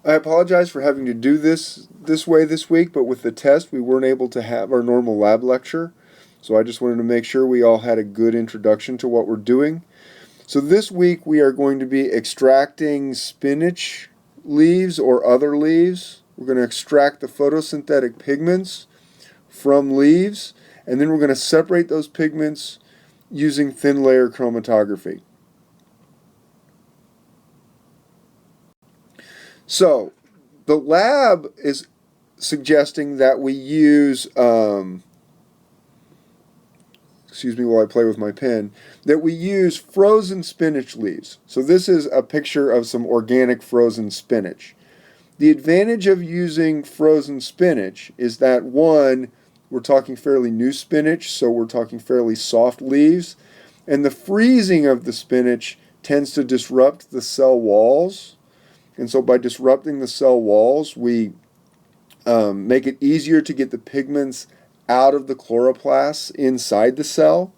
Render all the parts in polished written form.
I apologize for having to do this way this week, but with the test, we weren't able to have our normal lab lecture. So I just wanted to make sure we all had a good introduction to what we're doing. So this week we are going to be extracting spinach leaves or other leaves. We're going to extract the photosynthetic pigments from leaves, and then we're going to separate those pigments using thin layer chromatography. So the lab is suggesting that we use, excuse me while I play with my pen, that we use frozen spinach leaves. So this is a picture of some organic frozen spinach. The advantage of using frozen spinach is that, one, we're talking fairly new spinach, so we're talking fairly soft leaves, and the freezing of the spinach tends to disrupt the cell walls. And so by disrupting the cell walls, we make it easier to get the pigments out of the chloroplasts inside the cell.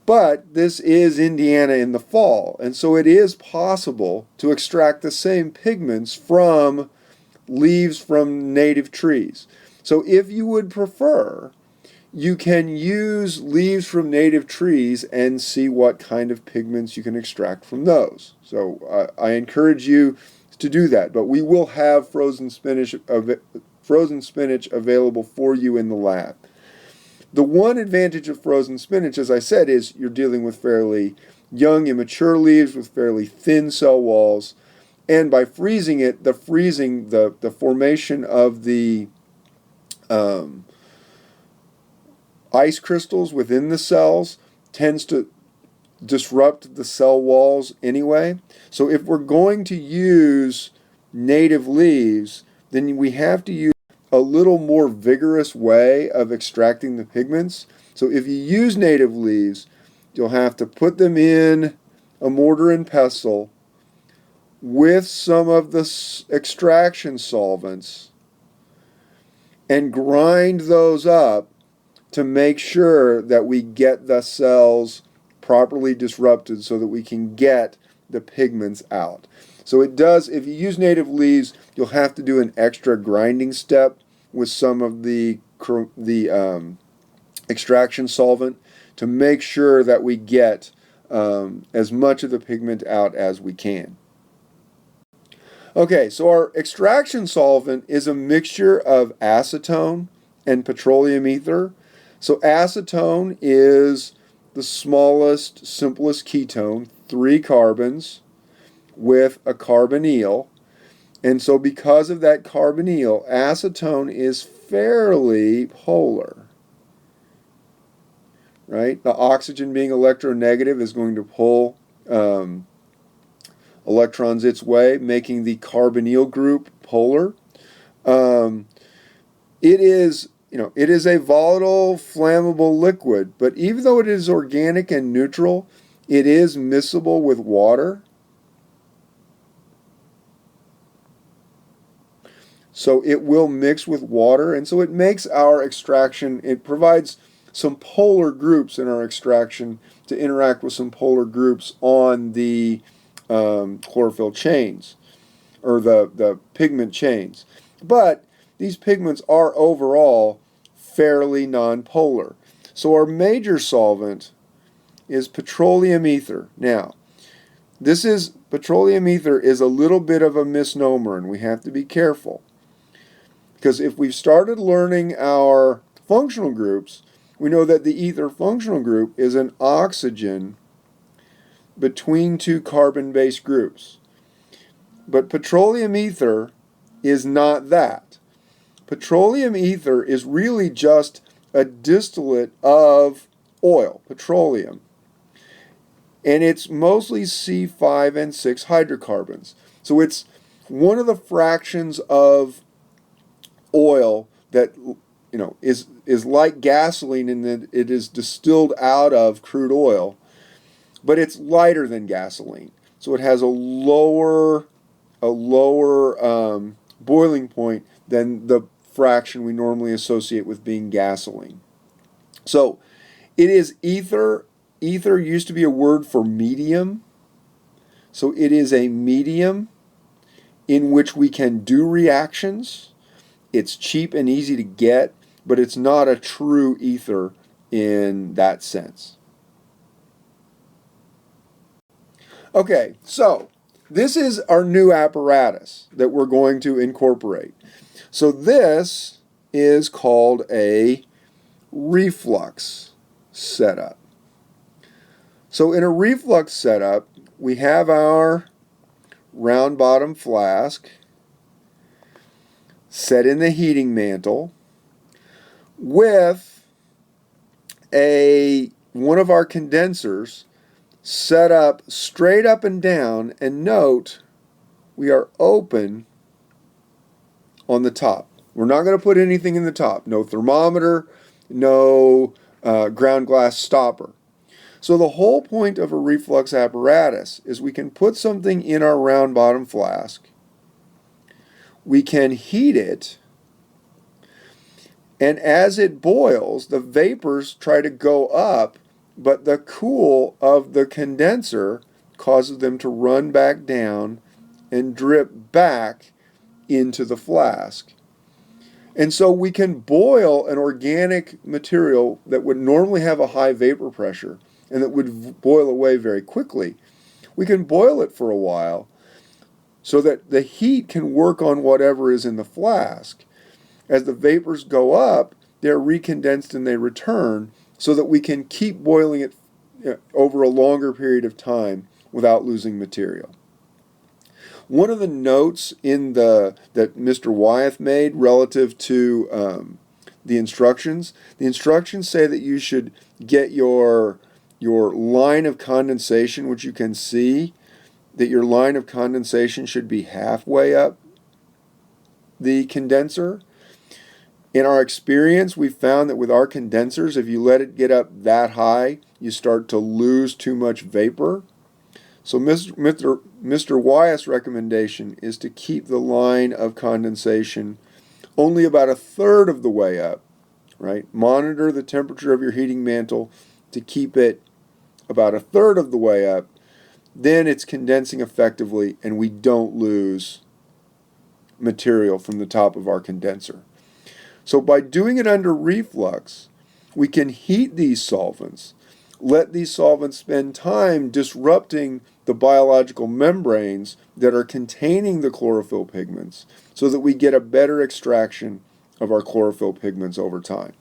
But this is Indiana in the fall, and so it is possible to extract the same pigments from leaves from native trees. So if you would prefer, you can use leaves from native trees and see what kind of pigments you can extract from those. So I encourage you to do that, but we will have frozen spinach available for you in the lab. The one advantage of frozen spinach, as I said, is you're dealing with fairly young, immature leaves with fairly thin cell walls, and by freezing it, the formation of the ice crystals within the cells tends to disrupt the cell walls anyway. So if we're going to use native leaves, then we have to use a little more vigorous way of extracting the pigments. So if you use native leaves, you'll have to put them in a mortar and pestle with some of the extraction solvents and grind those up to make sure that we get the cells properly disrupted so that we can get the pigments out. So it does, if you use native leaves, you'll have to do an extra grinding step with some of the extraction solvent to make sure that we get as much of the pigment out as we can. Okay, so our extraction solvent is a mixture of acetone and petroleum ether. So acetone is the smallest, simplest ketone, 3 carbons with a carbonyl. And so because of that carbonyl, acetone is fairly polar. Right? The oxygen being electronegative is going to pull electrons its way, making the carbonyl group polar. It is a volatile, flammable liquid, but even though it is organic and neutral, it is miscible with water. So it will mix with water, and so it makes our extraction, it provides some polar groups in our extraction to interact with some polar groups on the chlorophyll chains, or the pigment chains. But these pigments are overall fairly nonpolar. So our major solvent is petroleum ether. Now, petroleum ether is a little bit of a misnomer, and we have to be careful. Because if we've started learning our functional groups, we know that the ether functional group is an oxygen between 2 carbon-based groups. But petroleum ether is not that. Petroleum ether is really just a distillate of oil, petroleum. And it's mostly C5 and 6 hydrocarbons. So it's one of the fractions of oil that is like gasoline in that it is distilled out of crude oil, but it's lighter than gasoline. So it has a lower boiling point than the fraction we normally associate with being gasoline. So it is ether. Ether used to be a word for medium. So it is a medium in which we can do reactions. It's cheap and easy to get, but it's not a true ether in that sense. Okay, so this is our new apparatus that we're going to incorporate. So this is called a reflux setup. So in a reflux setup, we have our round bottom flask set in the heating mantle with one of our condensers set up straight up and down, and note we are open on the top. We're not going to put anything in the top. No thermometer, no ground glass stopper. So the whole point of a reflux apparatus is we can put something in our round bottom flask, we can heat it, and as it boils, the vapors try to go up, but the cool of the condenser causes them to run back down and drip back into the flask. And so we can boil an organic material that would normally have a high vapor pressure and that would boil away very quickly. We can boil it for a while so that the heat can work on whatever is in the flask. As the vapors go up, they're recondensed and they return so that we can keep boiling it over a longer period of time without losing material. One of the notes that Mr. Wyeth made relative to the instructions say that you should get your line of condensation, which you can see, that your line of condensation should be halfway up the condenser. In our experience, we found that with our condensers, if you let it get up that high, you start to lose too much vapor. So Mr. Wyeth's recommendation is to keep the line of condensation only about a third of the way up, right? Monitor the temperature of your heating mantle to keep it about a third of the way up. Then it's condensing effectively and we don't lose material from the top of our condenser. So by doing it under reflux, we can heat these solvents, let these solvents spend time disrupting the biological membranes that are containing the chlorophyll pigments so that we get a better extraction of our chlorophyll pigments over time.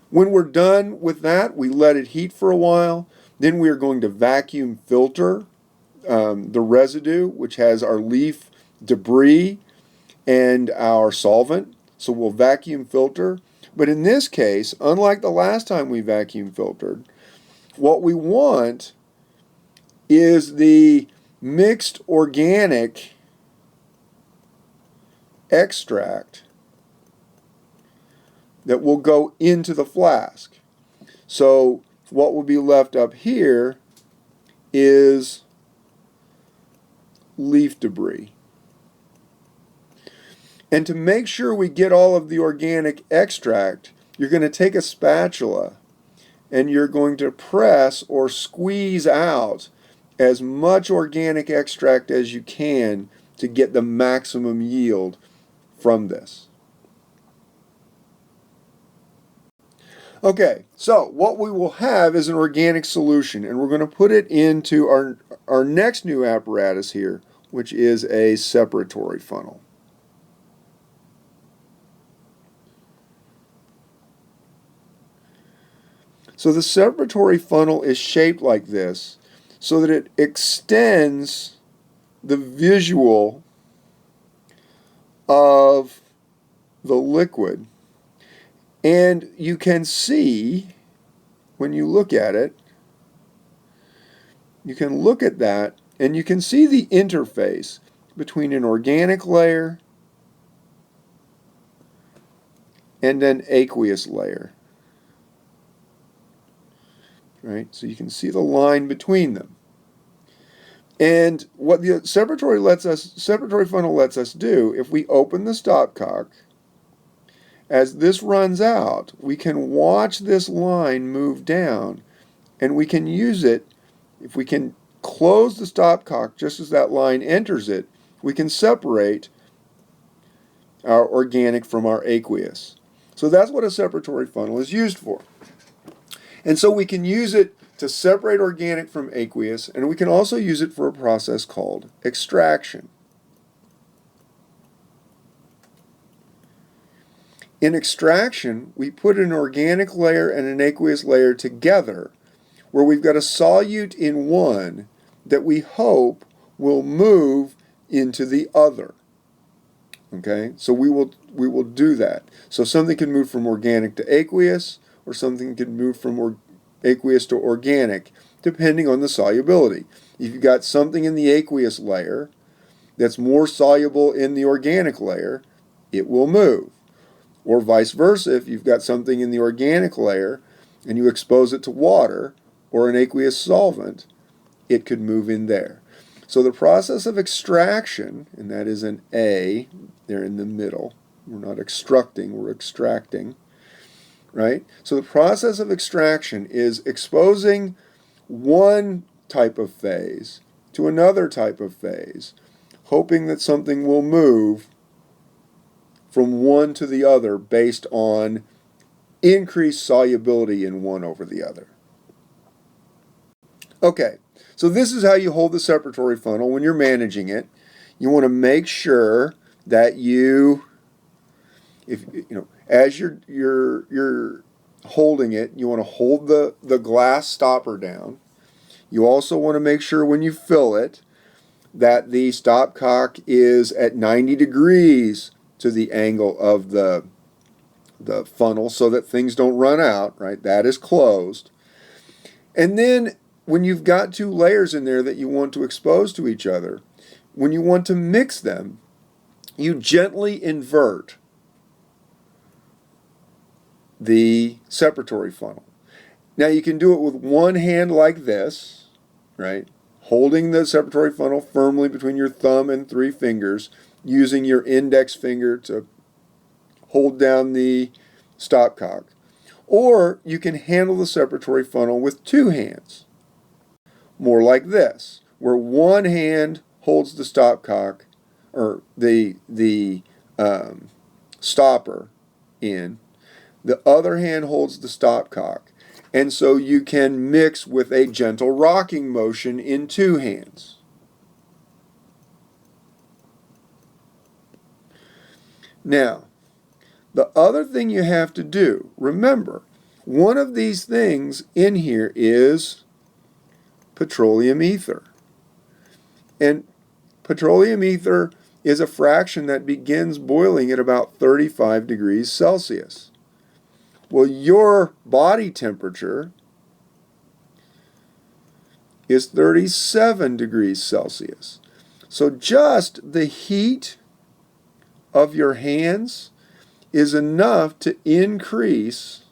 When we're done with that, we let it heat for a while. Then we are going to vacuum filter the residue, which has our leaf debris and our solvent. So we'll vacuum filter. But in this case, unlike the last time we vacuum filtered, what we want is the mixed organic extract that will go into the flask. So what will be left up here is leaf debris. And to make sure we get all of the organic extract, you're going to take a spatula and you're going to press or squeeze out as much organic extract as you can to get the maximum yield from this. Okay, so what we will have is an organic solution, and we're going to put it into our next new apparatus here, which is a separatory funnel. So the separatory funnel is shaped like this so that it extends the visual of the liquid. And you can see, when you look at it, you can look at that and you can see the interface between an organic layer and an aqueous layer. Right? So you can see the line between them. And what the separatory funnel lets us do, if we open the stopcock, as this runs out, we can watch this line move down, and we can use it if we can close the stopcock just as that line enters it, we can separate our organic from our aqueous. So that's what a separatory funnel is used for. And so we can use it to separate organic from aqueous, and we can also use it for a process called extraction. In extraction, we put an organic layer and an aqueous layer together where we've got a solute in one that we hope will move into the other. Okay, so we will do that. So something can move from organic to aqueous, or something can move from aqueous to organic, depending on the solubility. If you've got something in the aqueous layer that's more soluble in the organic layer, it will move. Or vice versa, if you've got something in the organic layer and you expose it to water or an aqueous solvent, it could move in there. So the process of extraction, and that is an A, there in the middle. We're not extructing, we're extracting, right? So the process of extraction is exposing one type of phase to another type of phase, hoping that something will move from one to the other based on increased solubility in one over the other. Okay, so this is how you hold the separatory funnel when you're managing it. You want to make sure that as you're holding it, you want to hold the glass stopper down. You also want to make sure when you fill it that the stopcock is at 90 degrees to the angle of the funnel so that things don't run out, right? That is closed. And then when you've got two layers in there that you want to expose to each other, when you want to mix them, you gently invert the separatory funnel. Now you can do it with one hand like this, right? Holding the separatory funnel firmly between your thumb and three fingers, using your index finger to hold down the stopcock. Or you can handle the separatory funnel with two hands, more like this, where one hand holds the stopcock, or the stopper in, the other hand holds the stopcock. And so you can mix with a gentle rocking motion in two hands. Now, the other thing you have to do, remember, one of these things in here is petroleum ether. And petroleum ether is a fraction that begins boiling at about 35 degrees Celsius. Well, your body temperature is 37 degrees Celsius. So just the heat of your hands is enough to increase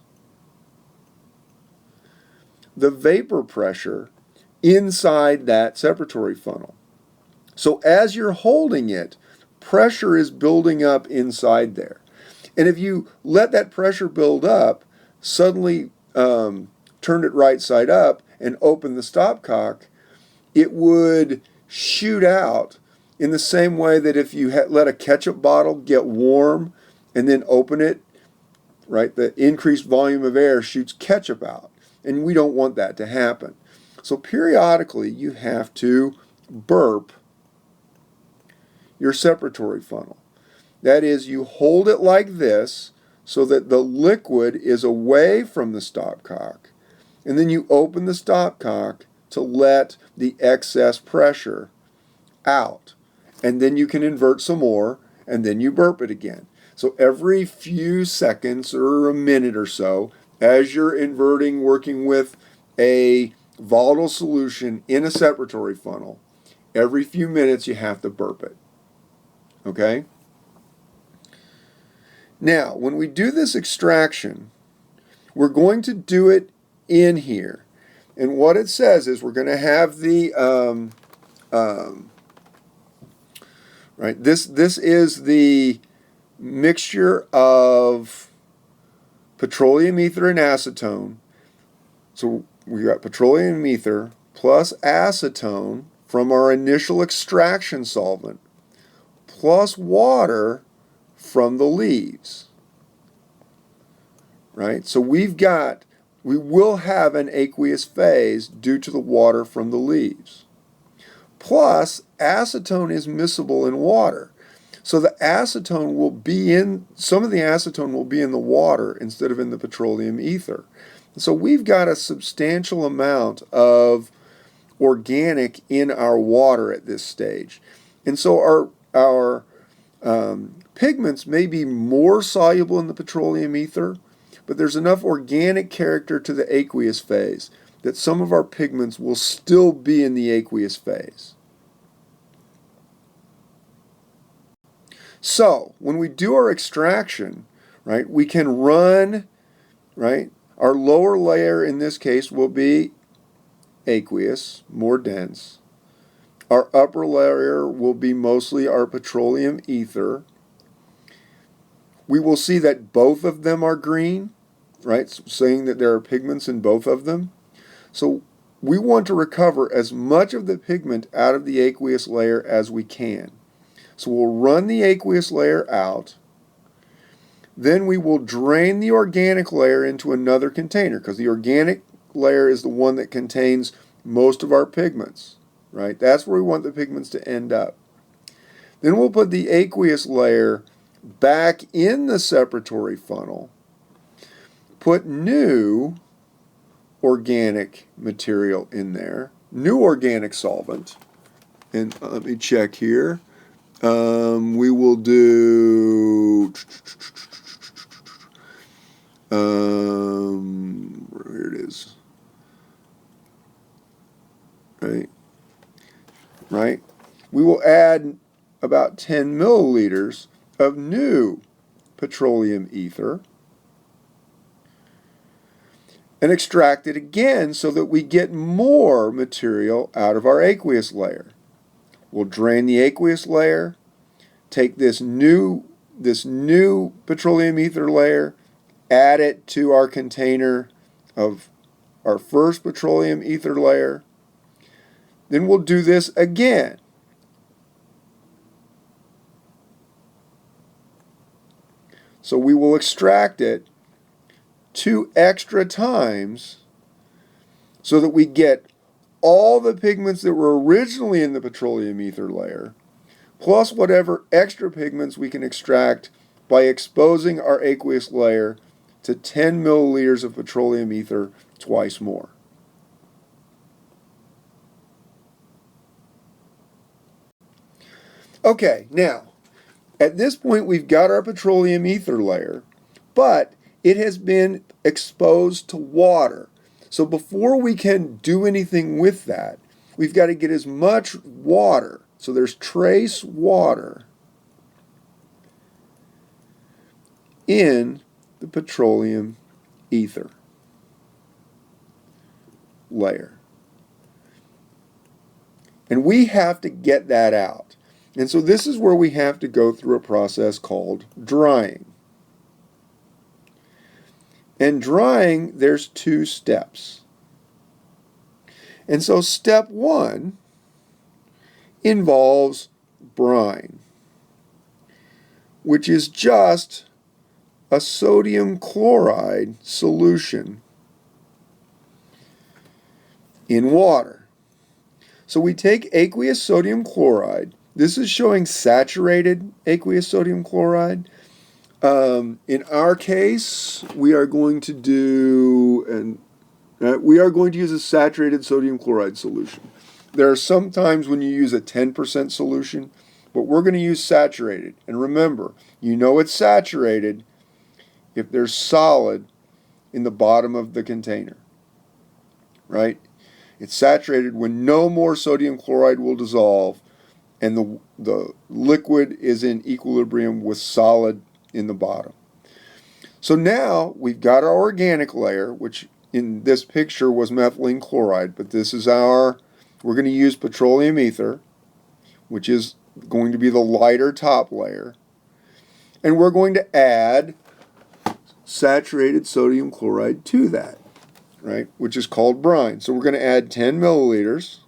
the vapor pressure inside that separatory funnel. So as you're holding it, pressure is building up inside there. And if you let that pressure build up, suddenly turn it right side up and open the stopcock, it would shoot out in the same way that if you let a ketchup bottle get warm and then open it, right, the increased volume of air shoots ketchup out. And we don't want that to happen. So periodically you have to burp your separatory funnel. That is, you hold it like this so that the liquid is away from the stopcock, and then you open the stopcock to let the excess pressure out. And then you can invert some more, and then you burp it again. So every few seconds or a minute or so, as you're inverting, working with a volatile solution in a separatory funnel, every few minutes you have to burp it. Okay? Now, when we do this extraction, we're going to do it in here. And what it says is we're going to have the, right, this is the mixture of petroleum ether and acetone. So we got petroleum ether plus acetone from our initial extraction solvent plus water from the leaves, right? So we will have an aqueous phase due to the water from the leaves. Plus, acetone is miscible in water. So the acetone will be some of the acetone will be in the water instead of in the petroleum ether. So we've got a substantial amount of organic in our water at this stage. And so our pigments may be more soluble in the petroleum ether, but there's enough organic character to the aqueous phase that some of our pigments will still be in the aqueous phase. So when we do our extraction, right, we can run, right, our lower layer in this case will be aqueous, more dense. Our upper layer will be mostly our petroleum ether. We will see that both of them are green, right, saying that there are pigments in both of them. So we want to recover as much of the pigment out of the aqueous layer as we can. So we'll run the aqueous layer out. Then we will drain the organic layer into another container, because the organic layer is the one that contains most of our pigments, right? That's where we want the pigments to end up. Then we'll put the aqueous layer back in the separatory funnel, put new organic material in there, new organic solvent, and let me check here. We will do, here it is, right? We will add about 10 milliliters of new petroleum ether and extract it again so that we get more material out of our aqueous layer. We'll drain the aqueous layer, take this new petroleum ether layer, add it to our container of our first petroleum ether layer. Then we'll do this again. So we will extract it 2 extra times so that we get all the pigments that were originally in the petroleum ether layer, plus whatever extra pigments we can extract by exposing our aqueous layer to 10 milliliters of petroleum ether twice more. Okay, now, at this point we've got our petroleum ether layer, but it has been exposed to water. So before we can do anything with that, we've got to get as much water, so there's trace water, in the petroleum ether layer. And we have to get that out. And so this is where we have to go through a process called drying. And drying, there's 2 steps. And so step 1 involves brine, which is just a sodium chloride solution in water. So we take aqueous sodium chloride. This is showing saturated aqueous sodium chloride. In our case, we are going to use a saturated sodium chloride solution. There are some times when you use a 10% solution, but we're going to use saturated. And remember, you know it's saturated if there's solid in the bottom of the container, right? It's saturated when no more sodium chloride will dissolve and the liquid is in equilibrium with solid in the bottom. So now we've got our organic layer, which in this picture was methylene chloride, but we're going to use petroleum ether, which is going to be the lighter top layer, and we're going to add saturated sodium chloride to that, right, which is called brine. So we're going to add 10 milliliters,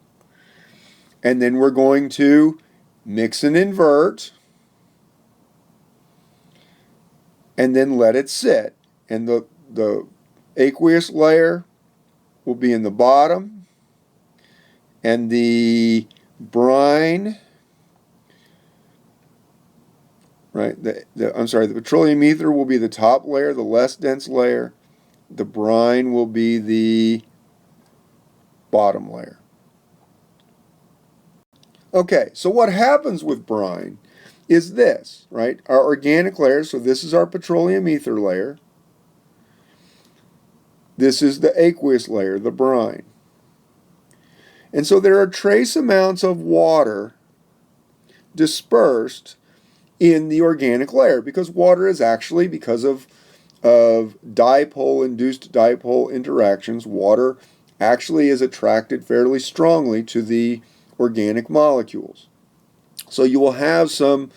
and then we're going to mix and invert, and then let it sit. And the aqueous layer will be in the bottom, and the brine, right, the petroleum ether will be the top layer, the less dense layer. The brine will be the bottom layer. Okay, so what happens with brine is this, right? Our organic layer, so this is our petroleum ether layer. This is the aqueous layer, the brine. And so there are trace amounts of water dispersed in the organic layer, because water is actually, because of dipole-induced dipole interactions, water actually is attracted fairly strongly to the organic molecules. So you will have some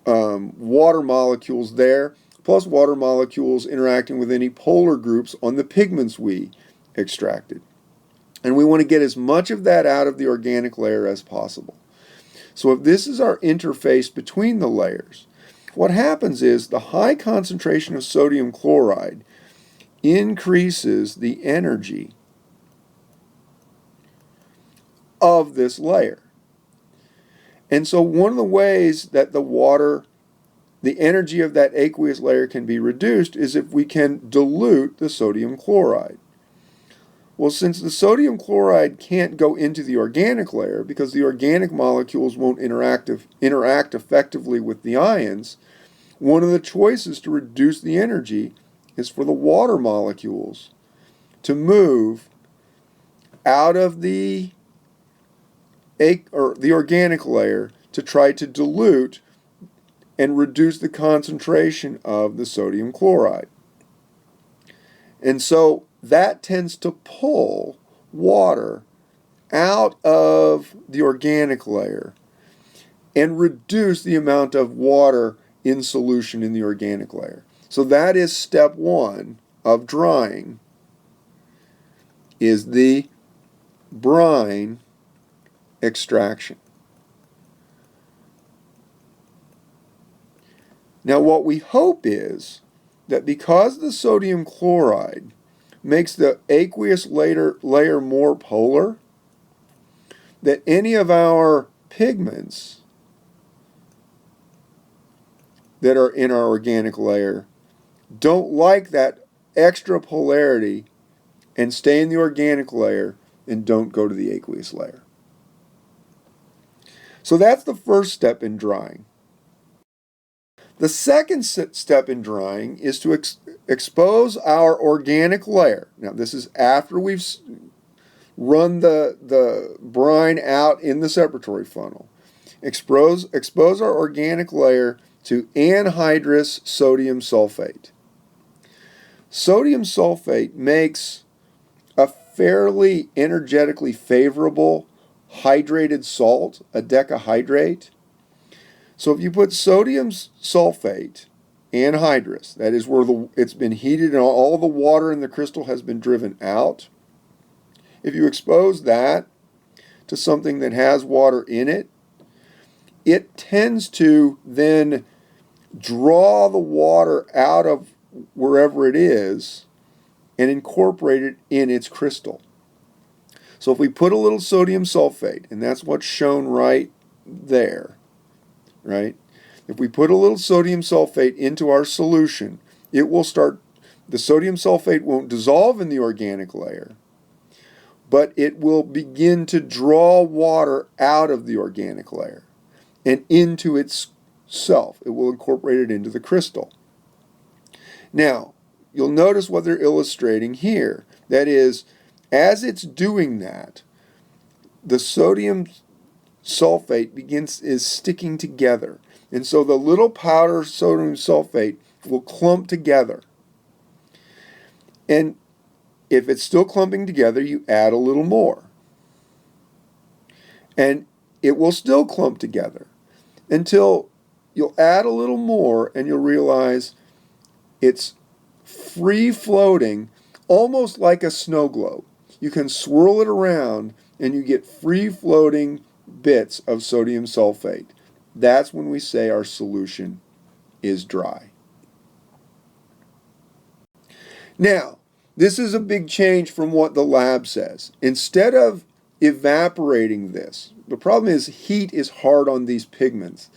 water molecules there, plus water molecules interacting with any polar groups on the pigments we extracted. And we want to get as much of that out of the organic layer as possible. So if this is our interface between the layers, what happens is the high concentration of sodium chloride increases the energy of this layer. And so one of the ways that the energy of that aqueous layer can be reduced is if we can dilute the sodium chloride. Well, since the sodium chloride can't go into the organic layer because the organic molecules won't interact effectively with the ions, one of the choices to reduce the energy is for the water molecules to move out of the organic layer to try to dilute and reduce the concentration of the sodium chloride. And so that tends to pull water out of the organic layer and reduce the amount of water in solution in the organic layer. So that is step one of drying, is the brine extraction. Now what we hope is that because the sodium chloride makes the aqueous layer more polar, that any of our pigments that are in our organic layer don't like that extra polarity and stay in the organic layer and don't go to the aqueous layer. So that's the first step in drying. The second step in drying is to expose our organic layer. Now this is after we've run the brine out in the separatory funnel. Expose our organic layer to anhydrous sodium sulfate. Sodium sulfate makes a fairly energetically favorable hydrated salt, a decahydrate. So if you put sodium sulfate, anhydrous, that is where it's been heated and all the water in the crystal has been driven out, if you expose that to something that has water in it, it tends to then draw the water out of wherever it is and incorporate it in its crystal. So if we put a little sodium sulfate, and that's what's shown right there, right? If we put a little sodium sulfate into our solution, the sodium sulfate won't dissolve in the organic layer, but it will begin to draw water out of the organic layer and into itself. It will incorporate it into the crystal. Now, you'll notice what they're illustrating here. That is, as it's doing that, the sodium sulfate is sticking together. And so the little powder sodium sulfate will clump together. And if it's still clumping together, you add a little more. And it will still clump together until you'll add a little more and you'll realize it's free floating almost like a snow globe. You can swirl it around and you get free-floating bits of sodium sulfate. That's when we say our solution is dry. Now, this is a big change from what the lab says. Instead of evaporating this, the problem is heat is hard on these pigments,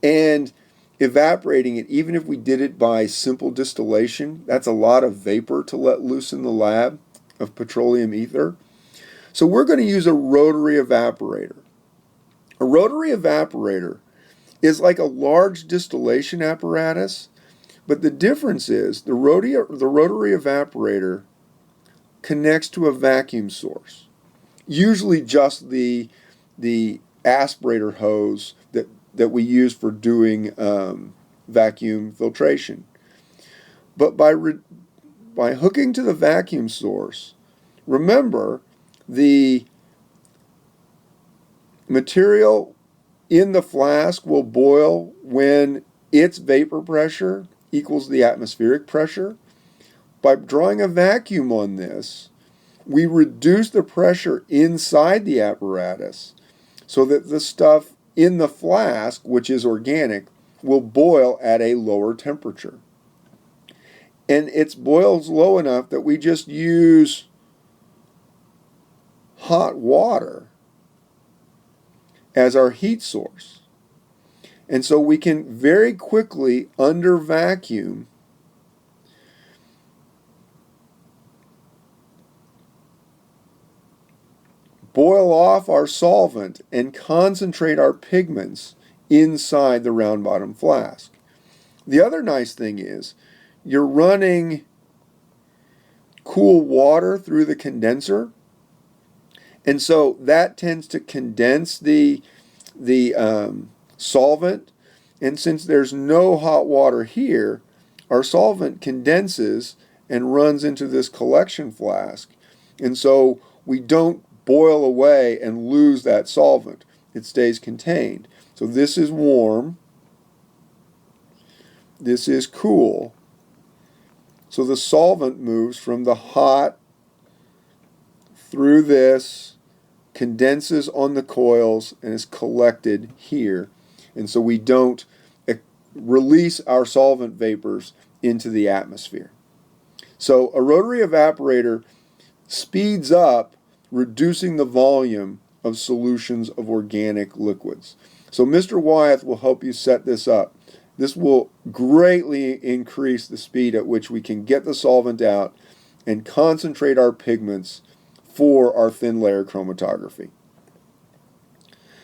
and evaporating it, even if we did it by simple distillation, that's a lot of vapor to let loose in the lab of petroleum ether. So we're going to use a rotary evaporator. A rotary evaporator is like a large distillation apparatus, but the difference is the rotary evaporator connects to a vacuum source, usually just the aspirator hose that we use for doing vacuum filtration. But by hooking to the vacuum source, remember the material in the flask will boil when its vapor pressure equals the atmospheric pressure. By drawing a vacuum on this, we reduce the pressure inside the apparatus so that the stuff in the flask, which is organic, will boil at a lower temperature. And it boils low enough that we just use hot water as our heat source. And so we can very quickly, under vacuum, boil off our solvent and concentrate our pigments inside the round bottom flask. The other nice thing is you're running cool water through the condenser, and so that tends to condense the solvent, and since there's no hot water here, our solvent condenses and runs into this collection flask, and so we don't boil away and lose that solvent. It stays contained. So this is warm, this is cool, so the solvent moves from the hot through this, condenses on the coils, and is collected here. And so we don't release our solvent vapors into the atmosphere. So a rotary evaporator speeds up reducing the volume of solutions of organic liquids. So Mr. Wyeth will help you set this up. This will greatly increase the speed at which we can get the solvent out and concentrate our pigments for our thin layer chromatography.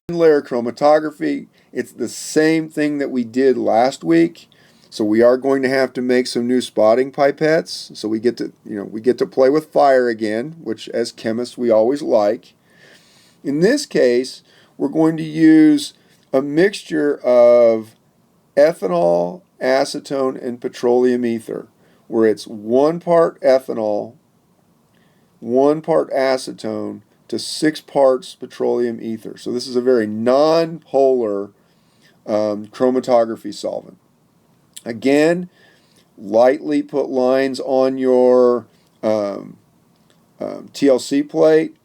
Thin layer chromatography, it's the same thing that we did last week. So we are going to have to make some new spotting pipettes. So we get to play with fire again, which as chemists we always like. In this case, we're going to use a mixture of ethanol, acetone, and petroleum ether, where it's 1 part ethanol, 1 part acetone to 6 parts petroleum ether. So this is a very non-polar chromatography solvent. Again, lightly put lines on your TLC plate.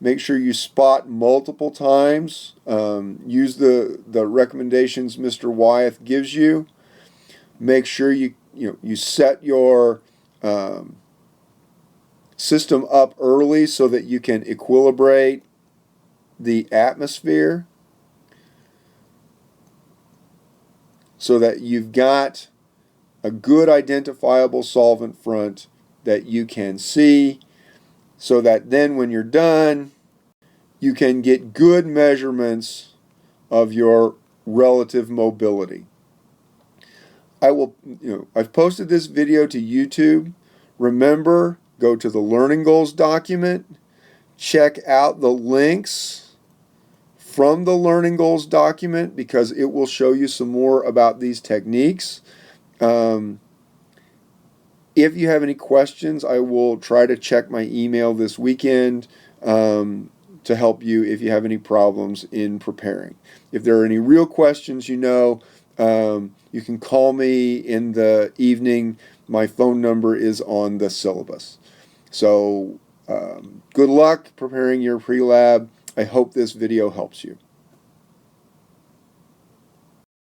Make sure you spot multiple times. Use the recommendations Mr. Wyeth gives you. Make sure you set your system up early so that you can equilibrate the atmosphere, so that you've got a good identifiable solvent front that you can see, so that then when you're done, you can get good measurements of your relative mobility. I've posted this video to YouTube. Remember, go to the Learning Goals document, check out the links from the Learning Goals document because it will show you some more about these techniques. If you have any questions, I will try to check my email this weekend to help you if you have any problems in preparing. If there are any real questions, you can call me in the evening. My phone number is on the syllabus. So good luck preparing your pre-lab. I hope this video helps you.